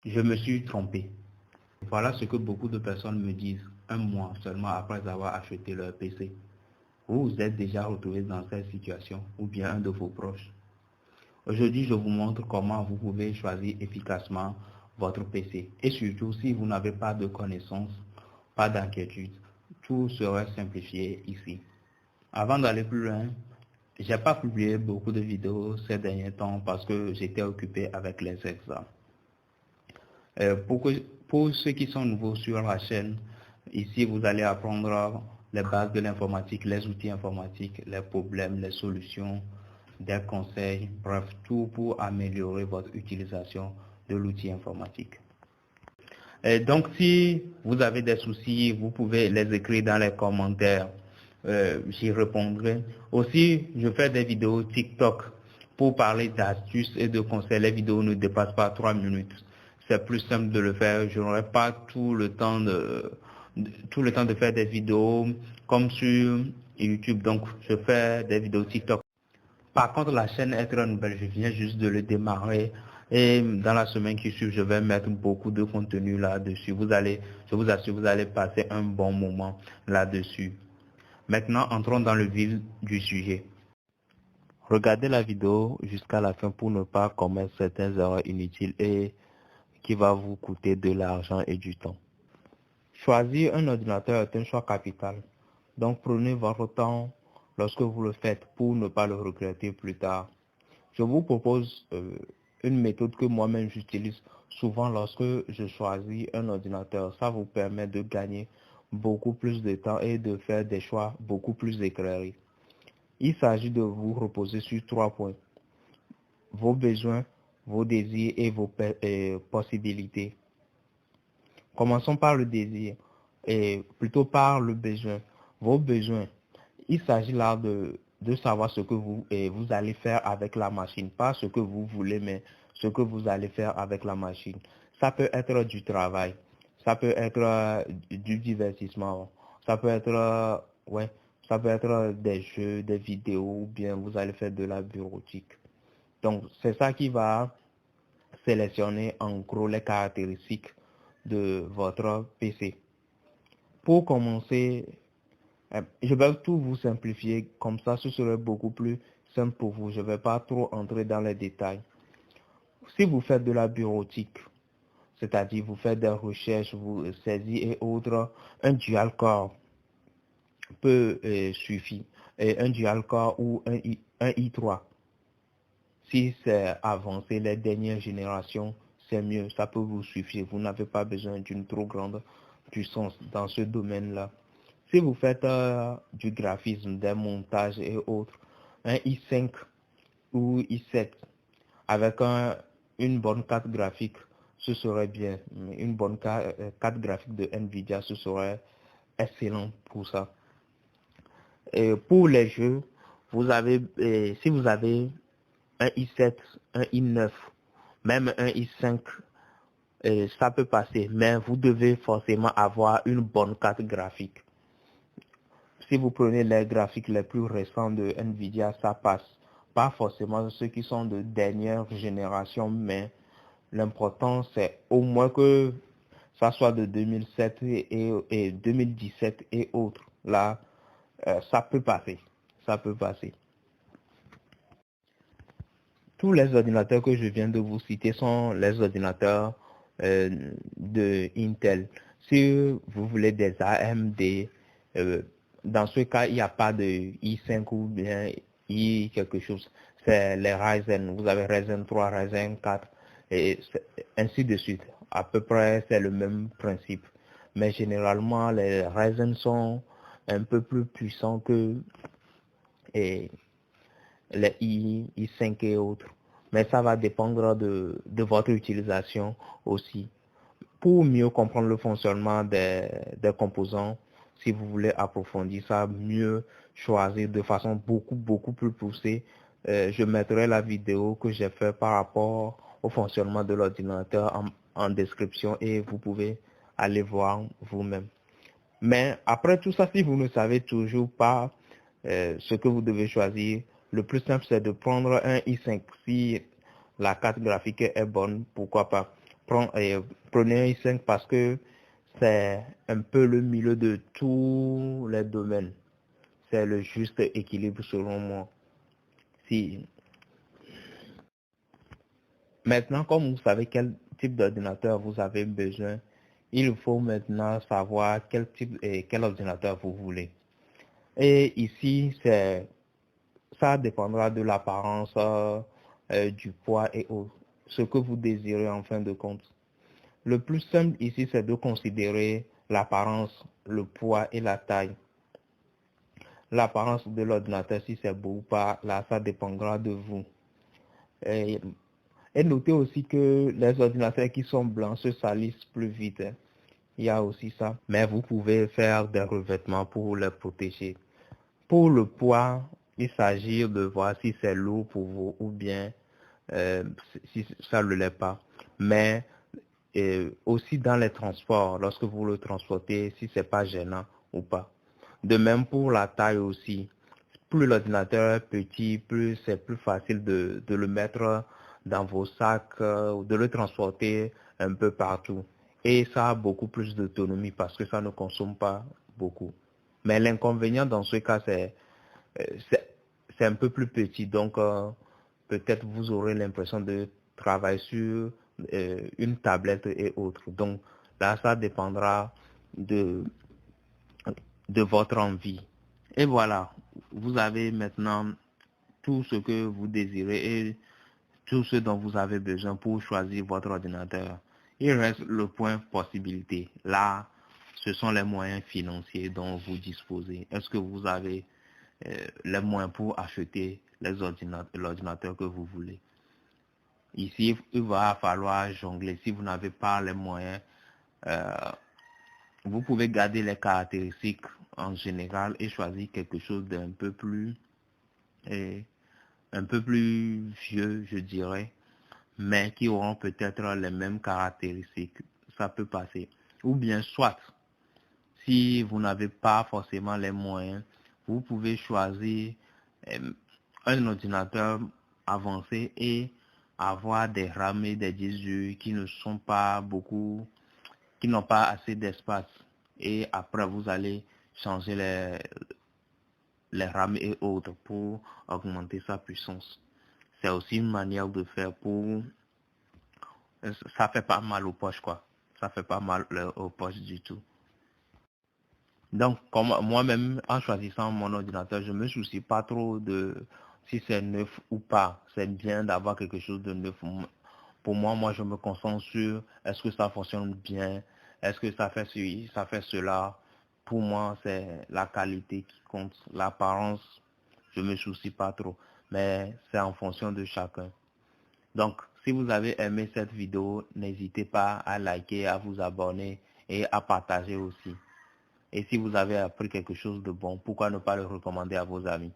Je me suis trompé. Voilà ce que beaucoup de personnes me disent un mois seulement après avoir acheté leur PC. Vous vous êtes déjà retrouvé dans cette situation ou bien un de vos proches. Aujourd'hui, je vous montre comment vous pouvez choisir efficacement votre PC. Et surtout, si vous n'avez pas de connaissances, pas d'inquiétude, tout sera simplifié ici. Avant d'aller plus loin, j'ai pas publié beaucoup de vidéos ces derniers temps parce que j'étais occupé avec les examens. Pour ceux qui sont nouveaux sur la chaîne, ici vous allez apprendre les bases de l'informatique, les outils informatiques, les problèmes, les solutions, des conseils, bref, tout pour améliorer votre utilisation de l'outil informatique. Et donc, si vous avez des soucis, vous pouvez les écrire dans les commentaires. J'y répondrai. Aussi, je fais des vidéos TikTok pour parler d'astuces et de conseils. Les vidéos ne dépassent pas 3 minutes. C'est plus simple de le faire. Je n'aurai pas tout le temps de faire des vidéos comme sur YouTube. Donc, je fais des vidéos TikTok. Par contre, la chaîne est très nouvelle, je viens juste de le démarrer et dans la semaine qui suit, je vais mettre beaucoup de contenu là-dessus. Je vous assure, vous allez passer un bon moment là-dessus. Maintenant, entrons dans le vif du sujet. Regardez la vidéo jusqu'à la fin pour ne pas commettre certaines erreurs inutiles et qui va vous coûter de l'argent et du temps. Choisir un ordinateur est un choix capital. Donc prenez votre temps lorsque vous le faites pour ne pas le regretter plus tard. Je vous propose une méthode que moi-même j'utilise souvent lorsque je choisis un ordinateur. Ça vous permet de gagner beaucoup plus de temps et de faire des choix beaucoup plus éclairés. Il s'agit de vous reposer sur 3 points. Vos besoins, vos désirs et vos possibilités. Commençons par le désir, et plutôt par le besoin. Vos besoins. Il s'agit là de savoir ce que vous allez faire avec la machine. Pas ce que vous voulez, mais ce que vous allez faire avec la machine. Ça peut être du travail. Ça peut être du divertissement. Ça peut être, ça peut être des jeux, des vidéos, ou bien vous allez faire de la bureautique. Donc, c'est ça qui va sélectionner en gros les caractéristiques de votre PC. Pour commencer, je vais tout vous simplifier, comme ça ce serait beaucoup plus simple pour vous. Je ne vais pas trop entrer dans les détails. Si vous faites de la bureautique, c'est-à-dire vous faites des recherches, vous saisissez et autres, un dual core peut suffire. Et un dual core ou un i3. Si c'est avancé, les dernières générations, c'est mieux, ça peut vous suffire. Vous n'avez pas besoin d'une trop grande puissance dans ce domaine-là. Si vous faites du graphisme, des montages et autres, un i5 ou i7 avec une bonne carte graphique, ce serait bien. Une bonne carte graphique de Nvidia, ce serait excellent pour ça. Et pour les jeux, si vous avez un i7, un i9, même un i5, ça peut passer, mais vous devez forcément avoir une bonne carte graphique. Si vous prenez les graphiques les plus récents de Nvidia, ça passe. Pas forcément ceux qui sont de dernière génération, mais l'important c'est au moins que ça soit de 2007 et 2017 et autres. Là, ça peut passer. Ça peut passer. Tous les ordinateurs que je viens de vous citer sont les ordinateurs de Intel. Si vous voulez des AMD, dans ce cas, il n'y a pas de i5 ou bien i quelque chose. C'est les Ryzen. Vous avez Ryzen 3, Ryzen 4 et ainsi de suite. À peu près, c'est le même principe. Mais généralement, les Ryzen sont un peu plus puissants que les i5 et autres. Mais ça va dépendre de votre utilisation aussi. Pour mieux comprendre le fonctionnement des composants, si vous voulez approfondir ça, mieux choisir de façon beaucoup plus poussée, je mettrai la vidéo que j'ai fait par rapport au fonctionnement de l'ordinateur en description et vous pouvez aller voir vous-même. Mais après tout ça, si vous ne savez toujours pas ce que vous devez choisir, le plus simple c'est de prendre un i5. Si la carte graphique est bonne, pourquoi pas. prenez un i5 parce que c'est un peu le milieu de tous les domaines. C'est le juste équilibre selon moi. Si Maintenant, comme vous savez quel type d'ordinateur vous avez besoin, il faut maintenant savoir quel type et quel ordinateur vous voulez. Et ici, ça dépendra de l'apparence, du poids et autres, ce que vous désirez en fin de compte. Le plus simple ici, c'est de considérer l'apparence, le poids et la taille. L'apparence de l'ordinateur, si c'est beau ou pas, là, ça dépendra de vous. Et, et notez aussi que les ordinateurs qui sont blancs se salissent plus vite, hein. Il y a aussi ça. Mais vous pouvez faire des revêtements pour les protéger. Pour le poids, il s'agit de voir si c'est lourd pour vous ou bien si ça ne l'est pas. Mais aussi dans les transports, lorsque vous le transportez, si c'est pas gênant ou pas. De même pour la taille aussi. Plus l'ordinateur est petit, plus c'est plus facile de le mettre dans vos sacs, de le transporter un peu partout. Et ça a beaucoup plus d'autonomie parce que ça ne consomme pas beaucoup. Mais l'inconvénient dans ce cas, euh, c'est c'est un peu plus petit. Donc, peut-être vous aurez l'impression de travailler sur une tablette et autres. Donc, là, ça dépendra de, de votre envie. Et voilà, vous avez maintenant tout ce que vous désirez et tout ce dont vous avez besoin pour choisir votre ordinateur. Il reste le point possibilité. Là, ce sont les moyens financiers dont vous disposez. Est-ce que vous avez les moyens pour acheter l'ordinateur que vous voulez? Ici, il va falloir jongler. Si vous n'avez pas les moyens, euh, vous pouvez garder les caractéristiques en général et choisir quelque chose d'un peu plus, un peu plus vieux, je dirais, mais qui auront peut-être les mêmes caractéristiques. Ça peut passer. Ou bien soit, si vous n'avez pas forcément les moyens, vous pouvez choisir un ordinateur avancé et avoir des RAM et des disques durs qui ne sont pas beaucoup, qui n'ont pas assez d'espace. Et après, vous allez changer les RAM et autres pour augmenter sa puissance. C'est aussi une manière de faire pour... Ça fait pas mal aux poches, quoi. Ça fait pas mal aux poches du tout. Donc, comme moi-même, en choisissant mon ordinateur, je me soucie pas trop de si c'est neuf ou pas. C'est bien d'avoir quelque chose de neuf. Pour moi, je me concentre sur est-ce que ça fonctionne bien, est-ce que ça fait ceci, ça fait cela. Pour moi, c'est la qualité qui compte. L'apparence, je me soucie pas trop. Mais c'est en fonction de chacun. Donc, si vous avez aimé cette vidéo, n'hésitez pas à liker, à vous abonner et à partager aussi. Et si vous avez appris quelque chose de bon, pourquoi ne pas le recommander à vos amis?